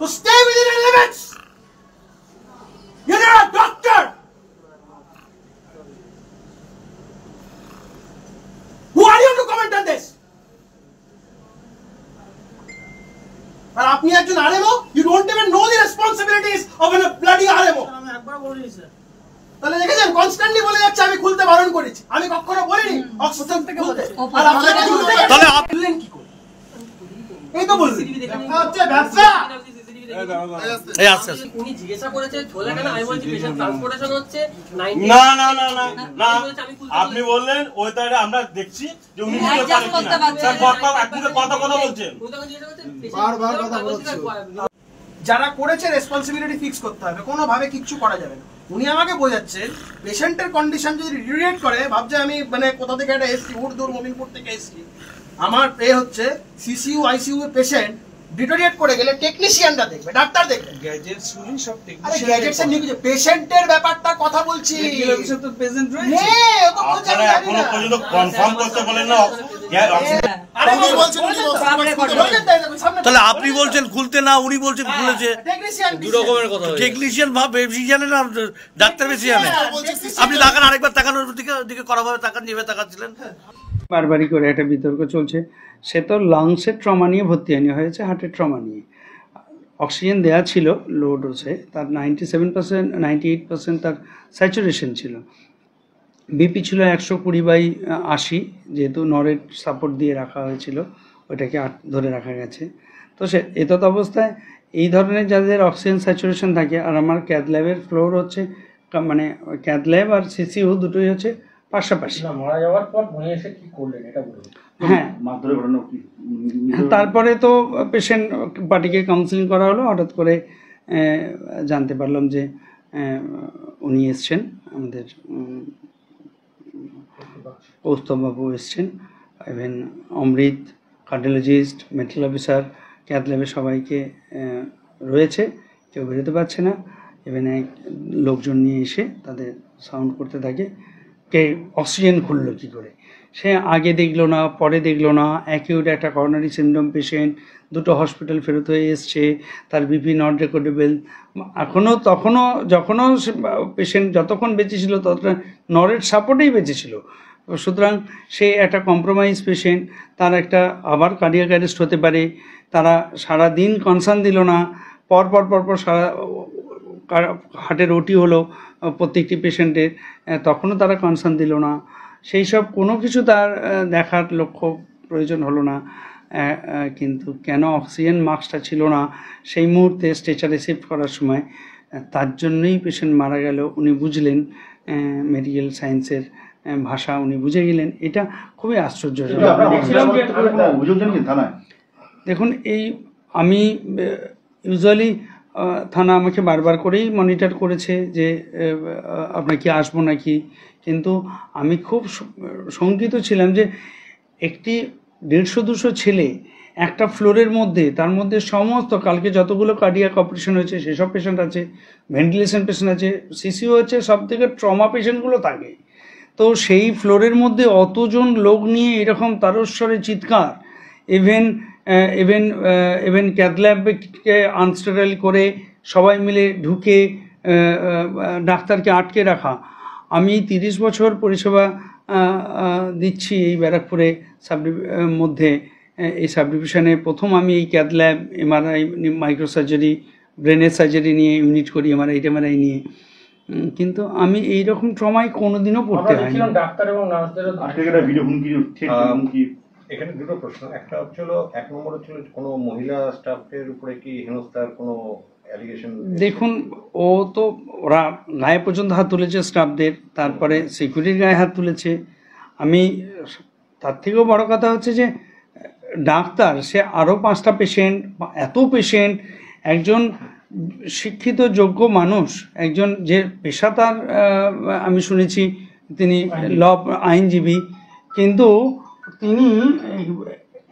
So stay within the limits. You're not a doctor. Who are you to comment on this? আর আপনি একজন RMO, you don't even know the responsibilities of a bloody RMO. আমি একবার বলিনি sir. তাহলে দেখেছেন constantly বলে যাচ্ছে আমি খুলতে বারণ করেছি, আমি কখনো বলিনি অক্সিজেন থেকে বলতে। আর আপনারা তাহলে আপনি কি করলেন? এই তো বললেন হচ্ছে ব্যবসা। এই আচ্ছা উনি জিজ্ঞাসা করেছে ছোলা কেন, আমি বলছি পেশেন্ট ট্রান্সপোর্টেশন হচ্ছে 90। না না না না না, আপনি বললেন ওই তাইলে আমরা দেখছি যে উনি বুঝতে পারেন কিনা। স্যার বারবার একদম কথা বলছেন, বারবার কথা বলছেন। যারা করেছে রেসপন্সিবিলিটি ফিক্স করতে হবে, কোনোভাবে কিচ্ছু করা যাবে না। উনি আমাকে বোঝাচ্ছেন পেশেন্টের কন্ডিশন যদি ডিটেরিয়েট করে, ভাবছে আমি মানে কোথা থেকে একটা এসছি, উর্দুর মোমিনপুর থেকে এসছি, আমার হচ্ছে সিসিইউ আইসিইউ এর পেশেন্ট ডিটেরিয়েট করে গেলে টেকনিশিয়ানরা দেখবে, ডাক্তার দেখবে। গ্যাজেটস গুলি সব আরে টেকনিশিয়ান গ্যাজেটস নিয়ে কিছু পেশেন্টের ব্যাপারটা কথা বলছি। রেগুলেশন তো প্রেজেন্ট রয়েছে। হ্যাঁ ও তো বলছে আপনারা এখনো পর্যন্ত কনফার্ম করতে বলেন না। আরে উনি বলছেন কি তাহলে আপনি বলছেন খুলতে না, উনি বলছেন খুলেছে, টেকনিশিয়ান দু রকমের কথা। টেকনিশিয়ান বেশি জানে না ডাক্তার বেশি জানে? আপনি তাকান, আরেকবার তাকানোর দিকে করাভাবে তাকান, যেভাবে তাকাচ্ছিলেন। বারবারই করে একটা বিতর্ক চলছে। সে তো লাংসের ট্রমা নিয়ে ভর্তি হয়েছে, হার্টের ট্রমা নিয়ে। অক্সিজেন দেওয়া ছিল লো ডোজে, তার 97% 98% তার স্যাচুরেশন ছিল। বিপি ছিল 120/80, যেহেতু নরেট সাপোর্ট দিয়ে রাখা হয়েছিল, ওইটাকে ধরে রাখা গেছে। তো সে এতত অবস্থায় এই ধরনের যাদের অক্সিজেন স্যাচুরেশন থাকে, আর আমার ক্যাথ ল্যাবের ফ্লোর হচ্ছে মানে ক্যাথ ল্যাব আর সিসিইউ দুটোই হচ্ছে পাশাপাশি। মারা যাওয়ার পর উনি এসে কি করলেন এটা বলুন। হ্যাঁ, তারপরে তো পেশেন্ট পার্টিকে কাউন্সিলিং করা হলো। হঠাৎ করে জানতে পারলাম যে উনি এসছেন, আমাদের কৌস্তববাবু এসছেন, ইভেন অমৃত কার্ডিওলজিস্ট, মেডিকেল অফিসার, ক্যাথ ল্যাবের সবাইকে রয়েছে, কেউ বেরোতে পারছে না। ইভেন এক লোকজন নিয়ে এসে তাদের সাউন্ড করতে থাকে, কে অক্সিজেন খুললো কী করে। সে আগে দেখলো না, পরে দেখলো না। অ্যাকিউট একটা করোনারি সিনড্রোম পেশেন্ট, দুটো হসপিটাল ফেরত হয়ে এসছে, তার বিপি নট রেকর্ডেবল। তখনও যখনও পেশেন্ট যতক্ষণ বেঁচে ছিল ততটা নরেট সাপোর্টেই বেঁচে ছিল। সুতরাং সে একটা কম্প্রোমাইজ পেশেন্ট, তার একটা আবার কার্ডিয়াক অ্যারেস্ট হতে পারে। তারা সারা দিন কনসার্ন দিল না, পরপর সারা হার্টের ওটি হলো প্রত্যেকটি পেশেন্টের, তখনও তারা কনসার্ন দিল না। সেই সব কোনো কিছু তার দেখার লক্ষ্য প্রয়োজন হলো না। কিন্তু কেন অক্সিজেন মাস্কটা ছিল না সেই মুহূর্তে স্ট্রেচারে শিফট করার সময়, তার জন্যই পেশেন্ট মারা গেল। উনি বুঝলেন মেডিকেল সায়েন্সের ভাষা, উনি বুঝে গেলেন। এটা খুবই আশ্চর্যজনক। দেখুন, এই আমি ইউজুয়ালি থানা আমাকে বারবার করেই মনিটর করেছে যে আপনার কি আসবো নাকি, কিন্তু আমি খুব শঙ্কিত ছিলাম যে একটি 150-200 ছেলে একটা ফ্লোরের মধ্যে, তার মধ্যে সমস্ত কালকে যতগুলো কার্ডিয়াক অপারেশন হয়েছে সেসব পেশেন্ট আছে, ভেন্টিলেশন পেশেন্ট আছে, সিসিইউ হচ্ছে, সব থেকে ট্রমা পেশেন্টগুলো থাকে। তো সেই ফ্লোরের মধ্যে অতজন লোক নিয়ে এরকম তারস্বরে চিৎকার, ইভেন ক্যাথ ল্যাবকে আনস্টেরাইল করে সবাই মিলে ঢুকে ডাক্তারকে আটকে রাখা। আমি 30 বছর পরিষেবা দিচ্ছি এই ব্যারাকপুরে মধ্যে, এই সাব ডিভিশনে প্রথম আমি এই ক্যাথ ল্যাব, এমআরআই, মাইক্রোসার্জারি, ব্রেনের সার্জারি নিয়ে ইউনিট করি, এমআরআই নিয়ে। কিন্তু আমি এইরকম ট্রমায় কোনোদিনও পড়তে হয়নি। ডাক্তার এবং নার্সদেরও এখানে দুটো প্রশ্ন। একটা হচ্ছিল, 1 নম্বর হচ্ছিল কোনো মহিলা স্টাফের উপরে কি হেনস্থার কোনো অ্যালিগেশন? দেখুন, ও তো ওরা গায়ে পর্যন্ত হাত তুলেছে স্টাফদের, তারপরে সিকিউরিটির গায়ে হাত তুলেছে। আমি তার থেকেও বড় কথা হচ্ছে যে ডাক্তার, সে আরও 5টা পেশেন্ট, এত পেশেন্ট, একজন শিক্ষিত যোগ্য মানুষ, একজন যে পেশাদার, আমি শুনেছি তিনি আইনজীবী, কিন্তু তিনি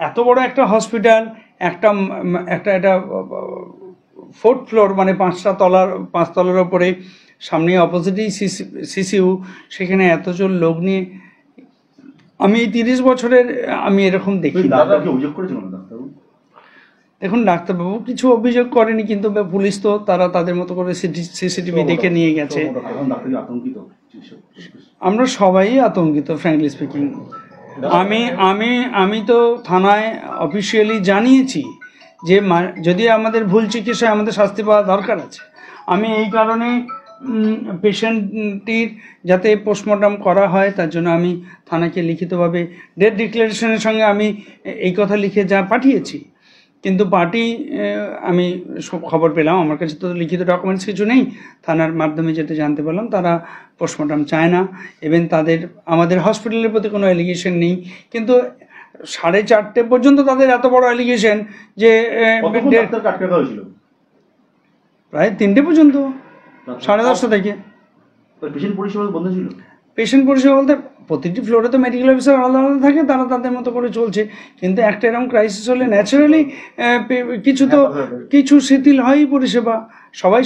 এত বড় একটা হসপিটাল, একটা 4th ফ্লোর, মানে 5 তলার ওপরে, সামনে অপোজিটেই সিসিইউ, সেখানে এতজন লোক নিয়ে আমি এই 30 বছরের আমি এরকম দেখি। দেখুন ডাক্তারবাবু কিছু অভিযোগ করেনি, কিন্তু পুলিশ তো তারা তাদের মতো করে সিসিটিভি দেখে নিয়ে গেছে। আমরা সবাই আতঙ্কিত ফ্র্যাঙ্কলি স্পিকিং। আমি তো থানায় অফিসিয়ালি জানিয়েছি যে যদি আমাদের ভুল চিকিৎসায় আমাদের শাস্তি পাওয়া দরকার আছে। আমি এই কারণে পেশেন্টটির যাতে পোস্টমর্টম করা হয় তার জন্য আমি থানাকে লিখিতভাবে ডেথ ডিক্লারেশনের সঙ্গে আমি এই কথা লিখে যা পাঠিয়েছি। কিন্তু পার্টি আমি খবর পেলাম, আমার কাছে তো লিখিত ডকুমেন্টস কিছু নেই, থানার মাধ্যমে যেটা জানতে পারলাম তারা পোস্টমর্টম চায় না। ইভেন আমাদের হসপিটালের প্রতি কোনো অ্যালিগেশন নেই, কিন্তু 4:30 পর্যন্ত তাদের এত বড় অ্যালিগেশন যে প্রায় 3টে পর্যন্ত, 10:30 থেকে। পেশেন্ট পরিষেবা বলতে প্রতিটি ফ্লোরে তো মেডিকেল অফিসার আলাদা আলাদা থাকে, তারা তাদের মতো করে চলছে। কিন্তু একটা এরকম ক্রাইসিস হলে ন্যাচারালি কিছু শিথিল হয়ই পরিষেবা। সবাই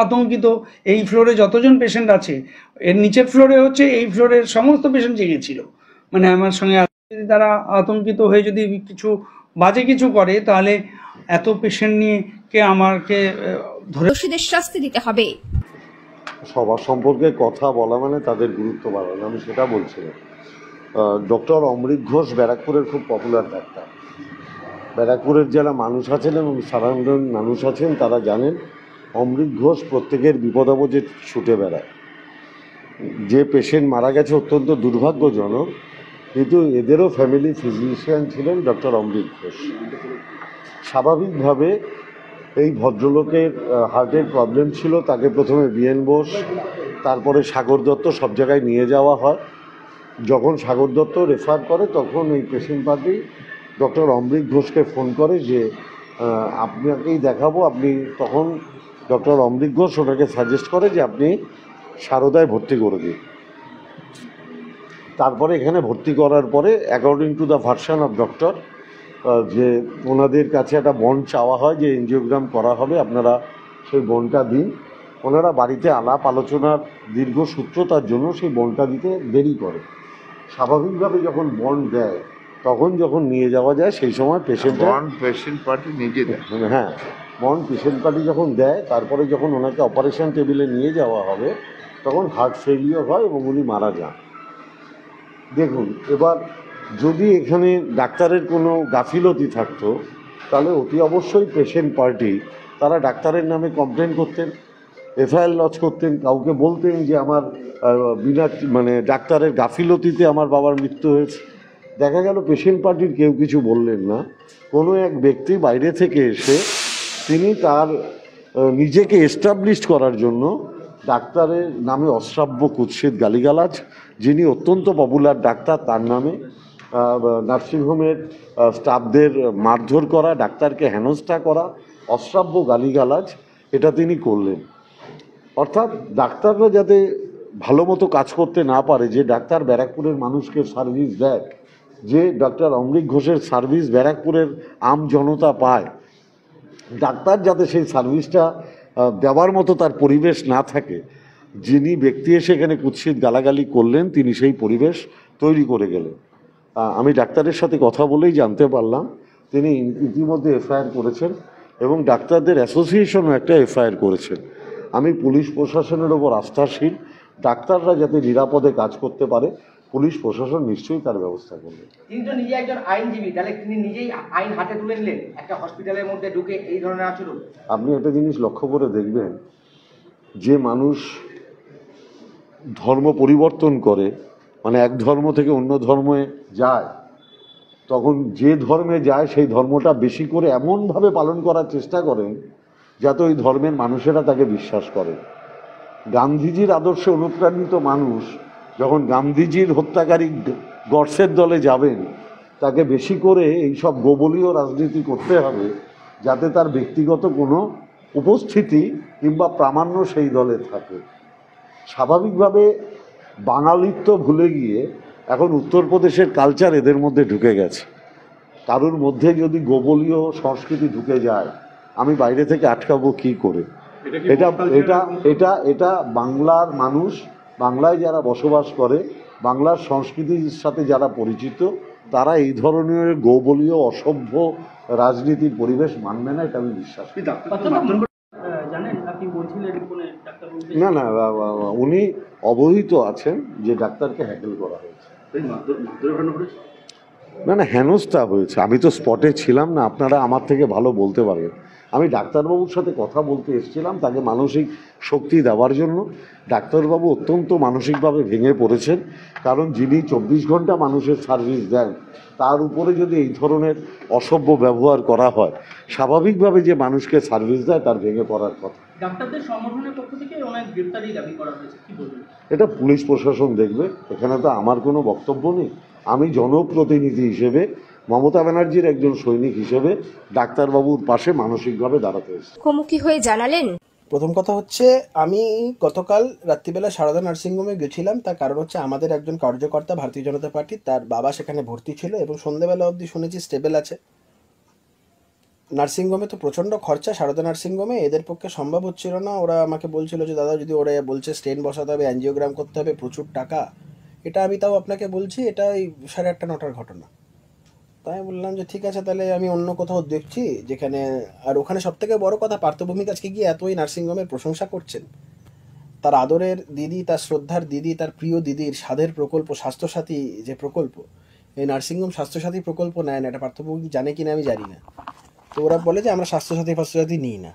আতঙ্কিত। এই ফ্লোরে যতজন পেশেন্ট আছে, এর নিচের ফ্লোরে হচ্ছে এই ফ্লোরের সমস্ত পেশেন্ট জেগেছিল। মানে আমার সঙ্গে তারা আতঙ্কিত হয়ে যদি বাজে কিছু করে, তাহলে এত পেশেন্ট নিয়ে আমাকে ধরে দোষীদের শাস্তি দিতে হবে। সবার সম্পর্কে কথা বলা মানে তাদের গুরুত্ব বাড়ানো, আমি সেটা বলছিলাম। ডক্টর অমৃত ঘোষ ব্যারাকপুরের খুব পপুলার ডাক্তার। ব্যারাকপুরের যারা মানুষ আছেন এবং সাধারণ মানুষ আছেন তারা জানেন অমৃত ঘোষ প্রত্যেকের বিপদ আপদে ছুটে বেড়ায়। যে পেশেন্ট মারা গেছে অত্যন্ত দুর্ভাগ্যজনক, কিন্তু এদেরও ফ্যামিলি ফিজিশিয়ান ছিলেন ডক্টর অমৃত ঘোষ। স্বাভাবিকভাবে এই ভদ্রলোকের হার্টের প্রবলেম ছিল, তাকে প্রথমে বিএন বোস, তারপরে সাগর দত্ত সব জায়গায় নিয়ে যাওয়া হয়। যখন সাগর দত্ত রেফার করে তখন এই পেশেন্ট পার্টি ডক্টর অমৃত ঘোষকে ফোন করে যে আপনাকেই দেখাবো। তখন ডক্টর অমৃত ঘোষ ওনাকে সাজেস্ট করে যে আপনি সারদায় ভর্তি করে দিন। তারপরে এখানে ভর্তি করার পরে according to the version of doctor যে ওনাদের কাছে একটা বন্ড চাওয়া হয় যে এনজিওগ্রাম করা হবে, আপনারা সেই বন্ডটা দিন। ওনারা বাড়িতে আলাপ আলোচনার দীর্ঘ সূত্রতার জন্য সেই বন্ডটা দিতে দেরি করে। স্বাভাবিকভাবে যখন বন্ড দেয় তখন যখন নিয়ে যাওয়া যায় সেই সময় পেশেন্ট পার্টি নিজে দেয়। হ্যাঁ, বন্ড পেশেন্ট পার্টি যখন দেয়, তারপরে যখন ওনাকে অপারেশন টেবিলে নিয়ে যাওয়া হবে তখন হার্ট ফেলিওর হয় এবং উনি মারা যান। দেখুন, এবার যদি এখানে ডাক্তারের কোনো গাফিলতি থাকতো তাহলে অতি অবশ্যই পেশেন্ট পার্টি তারা ডাক্তারের নামে কমপ্লেন করতেন, এফআইআর লজ করতেন, কাউকে বলতেন যে আমার বিনা ডাক্তারের গাফিলতিতে আমার বাবার মৃত্যু হয়েছে। দেখা গেল পেশেন্ট পার্টির কেউ কিছু বললেন না। কোনো এক ব্যক্তি বাইরে থেকে এসে তিনি তার নিজেকে এস্টাবলিশ করার জন্য ডাক্তারের নামে অশ্রাব্য কুৎসিত গালিগালাজ, যিনি অত্যন্ত পপুলার ডাক্তার তার নামে নার্সিংহোমের স্টাফদের মারধর করা, ডাক্তারকে হেনস্থা করা, অশ্রাব্য গালিগালাজ এটা তিনি করলেন। অর্থাৎ ডাক্তাররা যাতে ভালো মতো কাজ করতে না পারে, যে ডাক্তার ব্যারাকপুরের মানুষকে সার্ভিস দেয়, যে ডক্টর অমৃত ঘোষের সার্ভিস ব্যারাকপুরের আম জনতা পায়, ডাক্তার যাতে সেই সার্ভিসটা দেওয়ার মতো তার পরিবেশ না থাকে, যিনি ব্যক্তি এসে এখানে কুৎসিত গালাগালি করলেন তিনি সেই পরিবেশ তৈরি করে গেলেন। আমি ডাক্তারের সাথে কথা বলেই জানতে পারলাম তিনি ইতিমধ্যে এফআইআর করেছেন এবং ডাক্তারদের অ্যাসোসিয়েশনও একটা এফআইআর করেছেন। আমি পুলিশ প্রশাসনের ওপর আস্থাশীল। ডাক্তাররা যাতে নিরাপদে কাজ করতে পারে পুলিশ প্রশাসন নিশ্চয়ই তার ব্যবস্থা করবে। তিনি তো নিজে একজন আইনজীবী, তাহলে তিনি নিজেই আইন হাতে তুলে নিলেন একটা হসপিটালের মধ্যে ঢুকে এই ধরনের আচরণ। আপনি একটা জিনিস লক্ষ্য করে দেখবেন, যে মানুষ ধর্ম পরিবর্তন করে, মানে এক ধর্ম থেকে অন্য ধর্মে যায়, তখন যে ধর্মে যায় সেই ধর্মটা বেশি করে এমনভাবে পালন করার চেষ্টা করেন যাতে ওই ধর্মের মানুষেরা তাকে বিশ্বাস করে। গান্ধীজির আদর্শে অনুপ্রাণিত মানুষ যখন গান্ধীজির হত্যাকারী গডসের দলে যাবেন, তাকে বেশি করে এইসব গোবলীয় রাজনীতি করতে হবে যাতে তার ব্যক্তিগত কোনো উপস্থিতি কিংবা প্রামাণ্য সেই দলে থাকে। স্বাভাবিকভাবে বাঙালিত্ব ভুলে গিয়ে এখন উত্তরপ্রদেশের কালচার এদের মধ্যে ঢুকে গেছে। কারোর মধ্যে যদি গোবলীয় সংস্কৃতি ঢুকে যায়, আমি বাইরে থেকে আটকাবো কি করে? এটা এটা এটা এটা বাংলার মানুষ, বাংলায় যারা বসবাস করে, বাংলার সংস্কৃতির সাথে যারা পরিচিত, তারা এই ধরনের গোবলীয় অসভ্য রাজনীতির পরিবেশ মানবে না, এটা আমি বিশ্বাস করি। না না, উনি অবহিত আছেন যে ডাক্তারকে হ্যাকেল করা হয়েছে। না না, হেনস্থা হয়েছে। আমি তো স্পটে ছিলাম না, আপনারা আমার থেকে ভালো বলতে পারবেন। আমি ডাক্তারবাবুর সাথে কথা বলতে এসেছিলাম তাকে মানসিক শক্তি দেওয়ার জন্য। ডাক্তারবাবু অত্যন্ত মানসিকভাবে ভেঙে পড়েছেন, কারণ যিনি 24 ঘন্টা মানুষের সার্ভিস দেন তার উপরে যদি এই ধরনের অসভ্য ব্যবহার করা হয়, স্বাভাবিকভাবে যে মানুষকে সার্ভিস দেয় তার ভেঙে পড়ার কথা। ডাক্তারদের সংগঠনের পক্ষ থেকে অনেক গ্রেফতারি দাবি করা হয়েছে, কি বলবেন? এটা পুলিশ প্রশাসন দেখবে, এখানে তো আমার কোনো বক্তব্য নেই। আমি জনপ্রতিনিধি হিসেবে, মমতা ব্যানার্জির একজন সৈনিক হিসেবে ডাক্তারবাবুর পাশে মানসিকভাবে দাঁড়াতে এসেছি। মুখোমুখি হয়ে জানালেন, প্রথম কথা হচ্ছে আমি গতকাল রাত্রিবেলা সারদা নার্সিংহোমে গেছিলাম। তার কারণ হচ্ছে আমাদের একজন কার্যকর্তা ভারতীয় জনতা পার্টি, তার বাবা সেখানে ভর্তি ছিল এবং সন্ধ্যেবেলা অবধি শুনেছি স্টেবল আছে। নার্সিংহোমে তো প্রচণ্ড খরচা, সারদা নার্সিংহোমে এদের পক্ষে সম্ভব হচ্ছিল না। ওরা আমাকে বলছিল যে দাদা যদি ওরা বলছে স্টেন বসাতে হবে, অ্যাঞ্জিওগ্রাম করতে হবে, প্রচুর টাকা। এটা আমি তাও আপনাকে বলছি এটা ওই 8:30 9টার ঘটনা। তাই বললাম যে ঠিক আছে, তাহলে আমি অন্য কোথাও দেখছি যেখানে। আর ওখানে সব থেকে বড় কথা, পার্থভূমিক আজকে গিয়ে এতই নার্সিংহোমের প্রশংসা করছেন। তার আদরের দিদি, তার শ্রদ্ধার দিদি, তার প্রিয় দিদির স্বাদের প্রকল্প স্বাস্থ্যসাথী যে প্রকল্প, এই নার্সিংহোম স্বাস্থ্যসাথী প্রকল্প নেয় না। এটা পার্থভূমিক জানে কিনা আমি জানি না। তো ওরা বলে যে আমরা স্বাস্থ্যসাথী নিই না।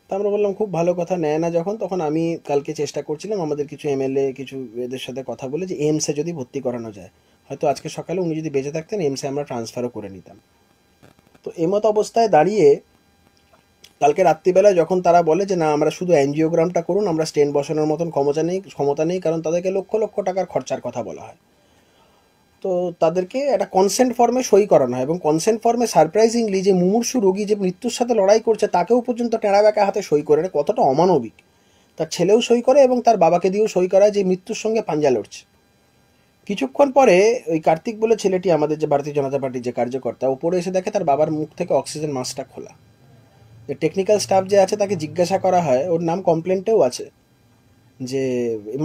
তা আমরা বললাম খুব ভালো কথা, নেয় না যখন। তখন আমি কালকে চেষ্টা করছিলাম আমাদের কিছু এমএলএ কিছু এদের সাথে কথা বলে যে এইমসে যদি ভর্তি করানো যায়, হয়তো আজকে সকালে উনি যদি বেঁচে থাকতেন এইমসে আমরা ট্রান্সফারও করে নিতাম। তো এমত অবস্থায় দাঁড়িয়ে কালকে রাত্রিবেলায় যখন তারা বলে যে না আমরা শুধু অ্যাঞ্জিওগ্রামটা করুন, আমরা স্টেন বসানোর মতন ক্ষমতা নেই, কারণ তাদেরকে লক্ষ লক্ষ টাকার খরচার কথা বলা হয়। তো তাদেরকে একটা কনসেন্ট ফর্মে সই করানো হয় এবং কনসেন্ট ফর্মে সারপ্রাইজিংলি যে মুমূর্ষু রোগী যে মৃত্যুর সাথে লড়াই করছে তাকেও পর্যন্ত টেঁড়া ব্যাকা হাতে সই করে, কতটা অমানবিক। তার ছেলেও সই করে এবং তার বাবাকে দিয়েও সই করায় যে মৃত্যুর সঙ্গে পাঞ্জা লড়ছে। কিছুক্ষণ পরে ওই কার্তিক বলে ছেলেটি, আমাদের যে ভারতীয় জনতা পার্টির যে কার্যকর্তা, উপরে এসে দেখে তার বাবার মুখ থেকে অক্সিজেন মাস্কটা খোলা। টেকনিক্যাল স্টাফ যে আছে তাকে জিজ্ঞাসা করা হয়, ওর নাম কমপ্লেন্টেও আছে, যে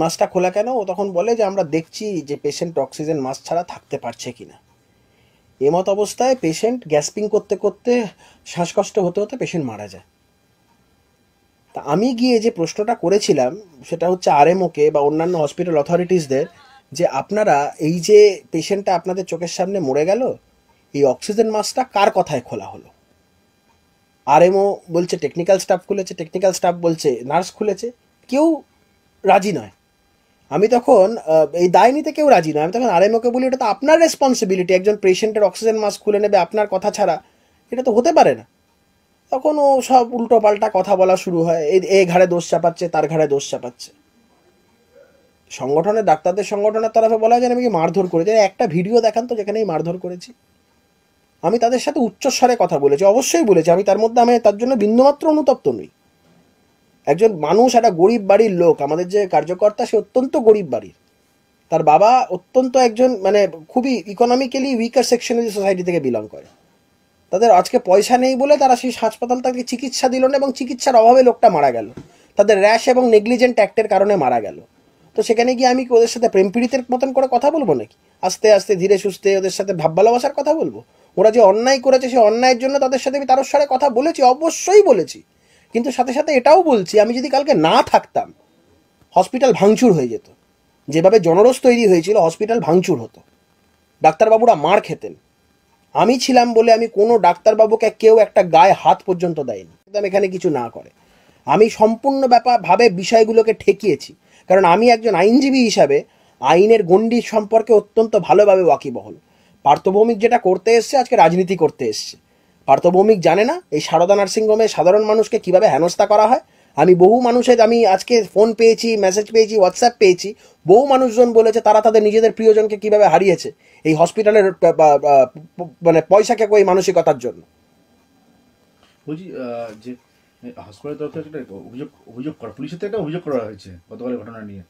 মাস্কটা খোলা কেন? ও তখন বলে যে আমরা দেখছি যে পেশেন্ট অক্সিজেন মাস্ক ছাড়া থাকতে পারছে কিনা। এমত অবস্থায় পেশেন্ট গ্যাসপিং করতে করতে শ্বাসকষ্ট হতে হতে পেশেন্ট মারা যায়। তা আমি গিয়ে যে প্রশ্নটা করেছিলাম সেটা হচ্ছে আরএমওকে বা অন্যান্য হসপিটাল অথরিটিসদের, যে আপনারা এই যে পেশেন্টটা আপনাদের চোখের সামনে মরে গেল, এই অক্সিজেন মাস্কটা কার কথায় খোলা হলো? আরএমও বলছে টেকনিক্যাল স্টাফ খুলেছে, টেকনিক্যাল স্টাফ বলছে নার্স খুলেছে, কেউ রাজি নয়। আমি তখন এই দায় নিতে কেউ রাজি নয়। আমি তখন আরএমওকে বলি এটা তো আপনার রেসপন্সিবিলিটি, একজন পেশেন্টের অক্সিজেন মাস্ক খুলে নেবে আপনার কথা ছাড়া, এটা তো হতে পারে না। তখন ও সব উল্টো পাল্টা কথা বলা শুরু হয়, এই ঘাড়ে দোষ চাপাচ্ছে, তার ঘাড়ে দোষ চাপাচ্ছে। সংগঠনের ডাক্তারদের সংগঠনের তরফে বলা যায় আমি কি মারধর করেছি, একটা ভিডিও দেখান তো যেখানে মারধর করেছি। আমি তাদের সাথে উচ্চস্বরে কথা বলেছি, অবশ্যই বলেছি, আমি তার মধ্যে আমি তার জন্য বিন্দুমাত্র অনুতপ্ত নই। একজন মানুষ, একটা গরিব বাড়ির লোক, আমাদের যে কার্যকর্তা সে অত্যন্ত গরিব বাড়ির, তার বাবা অত্যন্ত একজন মানে খুবই ইকোনমিক্যালি উইকার সেকশনের সোসাইটি থেকে বিলং করে। তাদের আজকে পয়সা নেই বলে তারা সেই হাসপাতাল তাকে চিকিৎসা দিল না এবং চিকিৎসার অভাবে লোকটা মারা গেল, তাদের র্যাশ এবং নেগলিজেন্ট অ্যাক্টের কারণে মারা গেল। তো সেখানে গিয়ে আমি ওদের সাথে প্রেম পীড়িতের মতন করে কথা বলবো নাকি? আস্তে আস্তে ধীরে সুস্থে ওদের সাথে ভাব ভালোবাসার কথা বলবো? ওরা যে অন্যায় করেছে সেই অন্যায়ের জন্য তাদের সাথে আমি তারস্বরে কথা বলেছি, অবশ্যই বলেছি, কিন্তু সাথে সাথে এটাও বলছি আমি যদি কালকে না থাকতাম হসপিটাল ভাঙচুর হয়ে যেত। যেভাবে জনরোষ তৈরি হয়েছিল হসপিটাল ভাঙচুর হতো, ডাক্তারবাবুরা মার খেতেন। আমি ছিলাম বলে আমি কোনো ডাক্তারবাবুকে কেউ একটা গায়ে হাত পর্যন্ত দেয়নি, একদম এখানে কিছু না করে। আমি সম্পূর্ণ ভাবে বিষয়গুলোকে ঠেকিয়েছি, কারণ আমি একজন আইনজীবী হিসাবে আইনের গণ্ডি সম্পর্কে অত্যন্ত ভালোভাবে ওয়াকিবহল। পার্থভৌমিক যেটা করতে এসছে আজকে রাজনীতি করতে এসছে। পার্থভৌমিক জানে না এই সারদা নার্সিংহোমে সাধারণ মানুষকে কিভাবে হেনস্থা করা হয়। আমি বহু মানুষের, আমি আজকে ফোন পেয়েছি, মেসেজ পেয়েছি, হোয়াটসঅ্যাপ পেয়েছি, বহু মানুষজন বলেছে তারা তাদের নিজেদের প্রিয়জনকে কিভাবে হারিয়েছে এই হসপিটালের মানে পয়সাকে ওই মানসিকতার জন্য। বলছি যে হসপিটালের তরফ থেকে একটা অভিযোগ করা, পুলিশের থেকে একটা অভিযোগ করা হয়েছে গতকালের ঘটনা নিয়ে,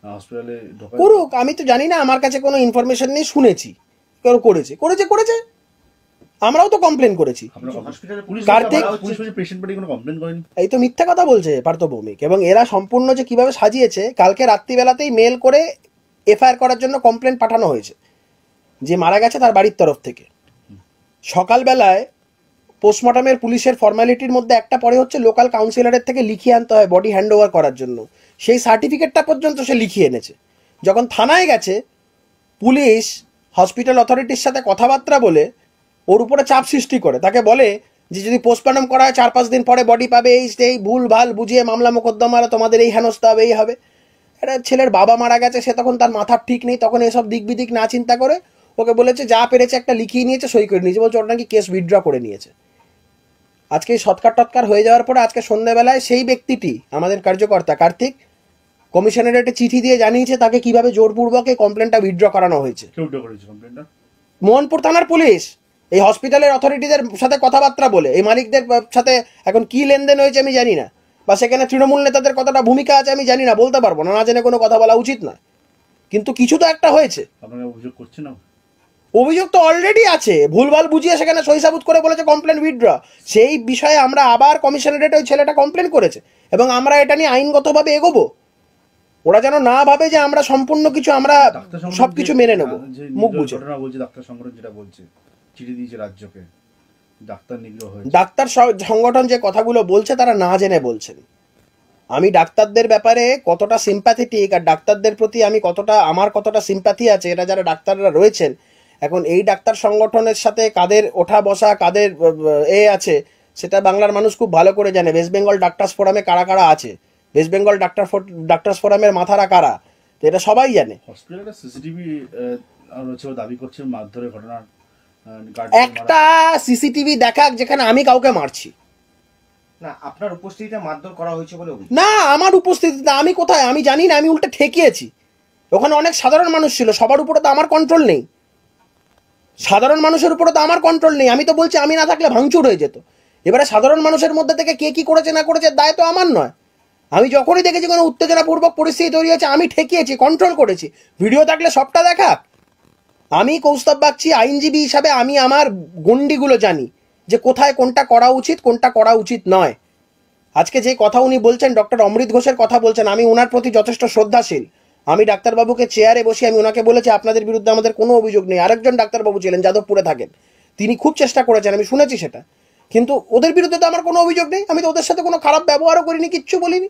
হসপিটালে করুক, আমি তো জানি না, আমার কাছে কোনো ইনফরমেশন নেই, শুনেছি কেউ করেছে করেছে করেছে আমরাও তো কমপ্লেন করেছি। কার্তিক এই তো মিথ্যা কথা বলছে পার্থভৌমিক, এবং এরা সম্পূর্ণ যে কিভাবে সাজিয়েছে, কালকে রাত্রিবেলাতেই মেল করে এফআইআর করার জন্য কমপ্লেন পাঠানো হয়েছে। যে মারা গেছে তার বাড়ির তরফ থেকে। সকালবেলায় পোস্টমর্টমের পুলিশের ফর্মালিটির মধ্যে একটা পরে হচ্ছে লোকাল কাউন্সিলরের থেকে লিখিয়ে আনতে হয় বডি হ্যান্ড ওভার করার জন্য, সেই সার্টিফিকেটটা পর্যন্ত সে লিখিয়ে এনেছে। যখন থানায় গেছে পুলিশ হসপিটাল অথরিটির সাথে কথাবার্তা বলে ওর উপরে চাপ সৃষ্টি করে, তাকে বলে যে যদি পোস্টমর্টম করা হয় 4-5 দিন পরে বডি পাবে, এই ভুল ভাল বুঝিয়ে মামলা মোকদ্দমা তোমাদের এই হেনস্থা হবে, এই হবে। এটা ছেলের বাবা মারা গেছে, সে তখন তার মাথার ঠিক নেই, তখন এসব দিক বিদিক না চিন্তা করে ওকে বলেছে যা পেরেছে একটা লিখিয়ে নিয়েছে, সই করে নিয়েছে, বলছে ওটা নাকি কেস উইথড্র করে নিয়েছে। আজকে এই সৎকার টৎকার হয়ে যাওয়ার পরে আজকে সন্ধ্যাবেলায় সেই ব্যক্তিটি আমাদের কার্যকর্তা কার্তিক কমিশনারেটে চিঠি দিয়ে জানিয়েছে তাকে কিভাবে জোরপূর্বক এই কমপ্লেনটা উইথড্র করানো হয়েছে। মোহনপুর থানার পুলিশ এই হসপিটালের অথরিটিদের সাথে কথাবার্তা বলে, এই মালিকদের সাথে এখন কি লেনদেন হয়েছে আমি জানি না, বা সেখানে তৃণমূল নেতাদের কতটা ভূমিকা আছে আমি জানি না, বলতে পারবো না, না জেনে কোনো কথা বলা উচিত নয়, কিন্তু কিছু তো একটা হয়েছে। আপনারা অভিযোগ করছেন না? অভিযোগ তো অলরেডি আছে, ভুলভাল বুঝিয়ে সেখানে সই সাবুত করে বলেছে কমপ্লেন উইথড্র। সেই বিষয়ে আমরা আবার কমিশনারেটে ওই ছেলেটা কমপ্লেন করেছে এবং আমরা এটা নিয়ে আইনগতভাবে এগোবো। ওরা যেন না ভাবে যে আমরা সম্পূর্ণ কিছু আমরা সবকিছু মেনে নেবো মুখ বুঝে। বলছে ডাক্তার সংগঠন যেটা বলছে, চিঠি দিয়েছে রাজ্যকে, ডাক্তার নিগ্রহ হয়েছে। ডাক্তার সংগঠন যে কথাগুলো বলছে তারা না জেনে বলছেন। আমি ডাক্তারদের ব্যাপারে কতটা সিম্প্যাথেটিক আর ডাক্তারদের প্রতি আমি আমার কতটা সিম্প্যাথি আছে এটা যারা ডাক্তাররা রয়েছেন, এখন এই ডাক্তার সংগঠনের সাথে কাদের ওঠা বসা কাদের আছে সেটা বাংলার মানুষ খুব ভালো করে জানে। ওয়েস্ট বেঙ্গল ডাক্তার্স ফোরামে কারা কারা আছে, ওয়েস্ট বেঙ্গল ডাক্তার্স ফোরামের মাথারা কারা, তো এটা সবাই জানে। হসপিটালে সিসিটিভি দাবি করছে মারধরের ঘটনার একটা সিসিটিভি দেখাক যেখানে আমি কাউকে মারছি না, আপনার উপস্থিতিতে মারধর করা হয়েছে বলে অভিযোগ। না, আমার উপস্থিতিতে আমি কোথায় আমি জানি না, আমি উল্টে ঠেকিয়েছি। ওখানে অনেক সাধারণ মানুষ ছিল, সবার উপরে তো আমার কন্ট্রোল নেই, সাধারণ মানুষের উপরে তো আমার কন্ট্রোল নেই। আমি তো বলছি আমি না থাকলে ভাঙচুর হয়ে যেত। এবারে সাধারণ মানুষের মধ্যে থেকে কে কি করেছে না করেছে দায় তো আমার নয়। আমি যখনই দেখেছি কোনো উত্তেজনাপূর্বক পরিস্থিতি তৈরি হয়েছে আমি ঠেকিয়েছি, কন্ট্রোল করেছি। ভিডিও থাকলে সবটা দেখা। আমি কৌস্তব বাগচি আইনজীবী হিসাবে আমি আমার গণ্ডিগুলো জানি যে কোথায় কোনটা করা উচিত কোনটা করা উচিত নয়। আজকে যে কথা উনি বলছেন ডক্টর অমৃত ঘোষের কথা বলছেন, আমি ওনার প্রতি যথেষ্ট শ্রদ্ধাশীল। আমি ডাক্তারবাবুকে চেয়ারে বসে আমি ওনাকে বলেছি আপনাদের বিরুদ্ধে আমাদের কোনো অভিযোগ নেই। আরেকজন ডাক্তারবাবু ছিলেন যাদবপুরে থাকেন, তিনি খুব চেষ্টা করেছেন, আমি শুনেছি সেটা, কিন্তু ওদের বিরুদ্ধে তো আমার কোনো অভিযোগ নেই। আমি তো ওদের সাথে কোনো খারাপ ব্যবহারও করিনি, কিচ্ছু বলিনি।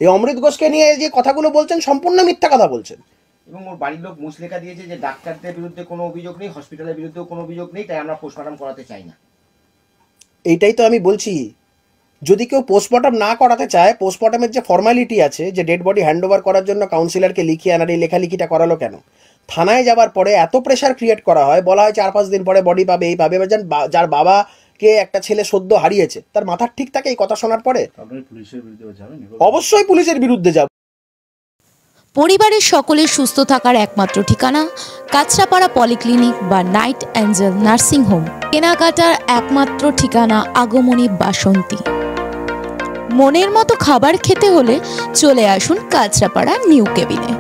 এই অমৃত ঘোষকে নিয়ে যে কথাগুলো বলছেন সম্পূর্ণ মিথ্যা কথা বলছেন। এবং ওর বাড়ির লোক মুচলেখা দিয়েছে যে ডাক্তারদের বিরুদ্ধে কোনো অভিযোগ নেই, হসপিটালের বিরুদ্ধেও কোনো অভিযোগ নেই, তাই আমরা পোস্টমর্টম করাতে চাই না। এইটাই তো আমি বলছি, যদি কেউ পোস্টমর্টম না করাতে চায়, পোস্টমর্টমের যে ফর্মালিটি আছে যে ডেড বডি হ্যান্ড ওভার করার জন্য কাউন্সিলরকে লিখিয়ে আনার এই লেখালেখিটা করালো কেন? থানায় যাওয়ার পরে এত প্রেশার ক্রিয়েট করা হয়, বলা হয় 4-5 দিন পরে বডি পাবে, এই পাবে। যার বাবাকে একটা ছেলে সদ্য হারিয়েছে তার মাথার ঠিক থাকে এই কথা শোনার পরে? অবশ্যই পুলিশের বিরুদ্ধে যাব। পরিবারের সকলের সুস্থ থাকার একমাত্র ঠিকানা কাঁচরাপাড়া পলিক্লিনিক বা নাইট অ্যাঞ্জেল নার্সিং হোম। কেনাকাটার একমাত্র ঠিকানা আগমনী বাসন্তী। মনের মতো খাবার খেতে হলে চলে আসুন কাঁচরাপাড়া নিউ কেবিনে।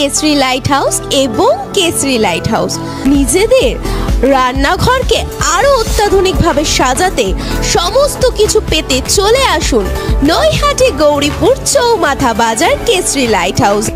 কেসরি লাইট হাউস এবং কেসরি লাইট হাউস নিজেদের রান্নাঘরকে আরো অত্যাধুনিকভাবে সাজাতে সমস্ত কিছু পেতে চলে আসুন নৈহাটি গৌরীপুর চৌমাথা বাজার কেসরি লাইট হাউস।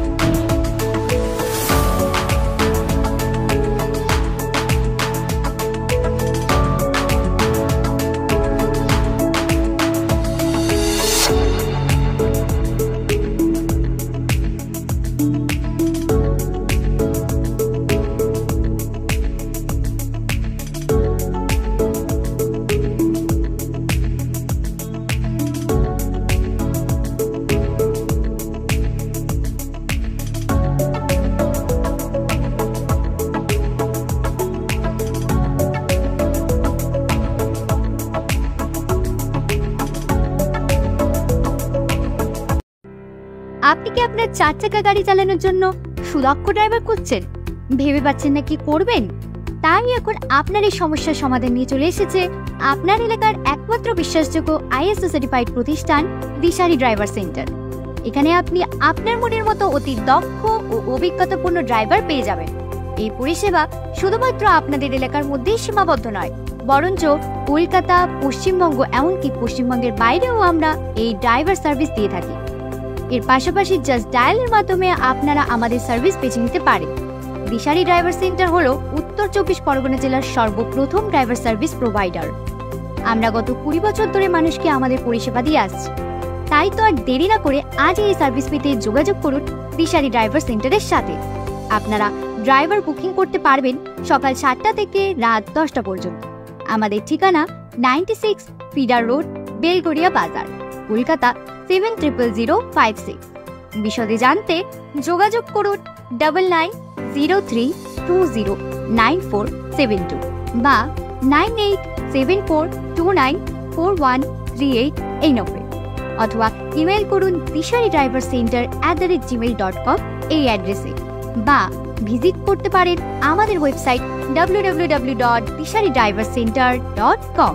আপনি কি আপনার 4 চাকা গাড়ি চালানোর জন্য সুদক্ষ ড্রাইভার খুঁজছেন? ভেবে পাচ্ছেন না কি করবেন? তাই এখন আপনার এই সমস্যার সমাধান নিয়ে চলে এসেছে আপনার এলাকার একমাত্র বিশ্বাসযোগ্য ISO সার্টিফাইড প্রতিষ্ঠান দিশারি ড্রাইভার সেন্টার। এখানে আপনি আপনার মনের মতো অতি দক্ষ ও অভিজ্ঞতাপূর্ণ ড্রাইভার পেয়ে যাবেন। এই পরিষেবা শুধুমাত্র আপনাদের এলাকার মধ্যেই সীমাবদ্ধ নয়, বরঞ্চ কলকাতা, পশ্চিমবঙ্গ এমনকি পশ্চিমবঙ্গের বাইরেও আমরা এই ড্রাইভার সার্ভিস দিয়ে থাকি। এর পাশাপাশি জাস্ট ডায়ালের মাধ্যমে আপনারা আমাদের সার্ভিস বেছে নিতে পারেন। দিশারি ড্রাইভার সেন্টার হলো উত্তর 24 পরগনা জেলার সর্বপ্রথম ড্রাইভার সার্ভিস প্রোভাইডার। আমরা গত 20 বছর ধরে মানুষকে আমাদের পরিষেবা দিয়ে আসছি। তাই তো আর দেরি না করে আজ এই সার্ভিস পেতে যোগাযোগ করুন দিশারি ড্রাইভার সেন্টারের সাথে। আপনারা ড্রাইভার বুকিং করতে পারবেন সকাল 7টা থেকে রাত 10টা পর্যন্ত। আমাদের ঠিকানা 96 ফিডার রোড, বেলগড়িয়া বাজার, কলকাতা 700056। বিশদে জানতে যোগাযোগ করুন 9903209472 বা 9874294138 এই নম্বরে, অথবা ইমেল করুন disharidrivercenter@gmail.com এই অ্যাড্রেসে, বা ভিজিট করতে পারেন আমাদের ওয়েবসাইট www.disharidrivercenter.com।